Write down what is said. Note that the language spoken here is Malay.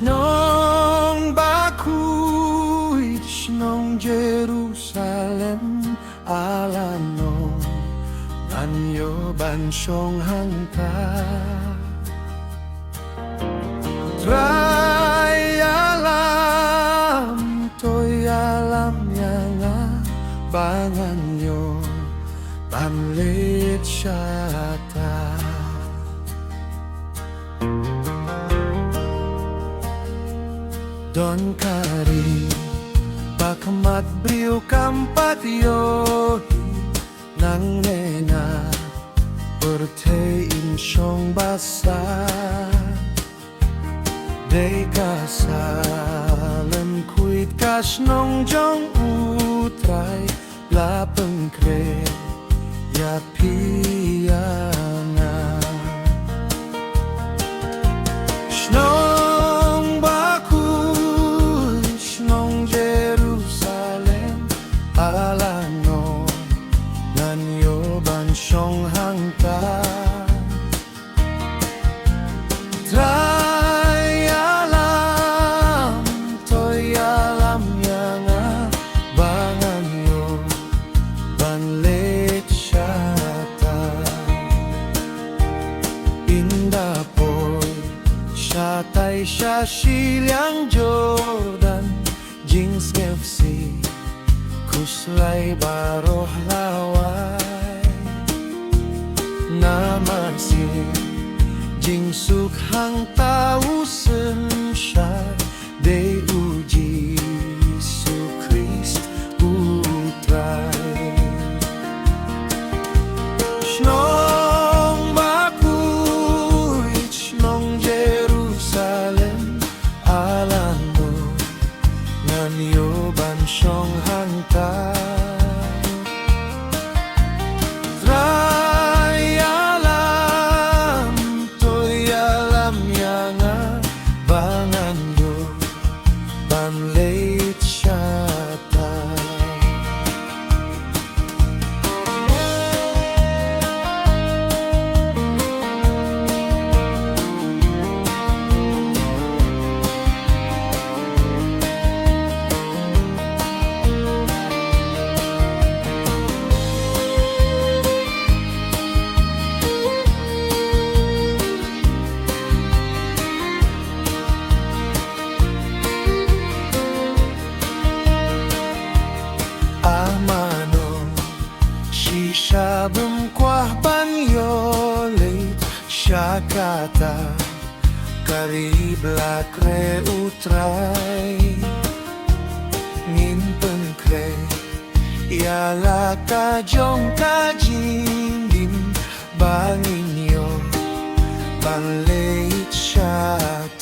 Shnong bakhuid, Shnong Jerusalem, alano nanyo bansyong hangta. Try alam, to'y alam niya nga, bangan nyo, panlit siya ta. Don kari, bakmat briu kampatyohi, nang nena, urte insyong basa. Day kasalan kuit kasnong jong utray, lapeng kre ya piyanga. Shnong bakhuid, Shnong Jerusalem, alano nanyo bansyong hangta. Tay siya silyang Jordan, Jingrwai, kuslay baroh laway. Namansin, Jingsuk hang tausen siya, de uji su Christ utray. Shnong bakhuid, Shnong Jerusalem, alano nanyo bansyong hangta. Try alam, to'y alam niya nga, bangan nyo, panlit siya ta. Shabum kuah banyolit, syakata karib lakre utray. Ngin pengkre yala kajong kajindin, bangin yo, bangleit syat.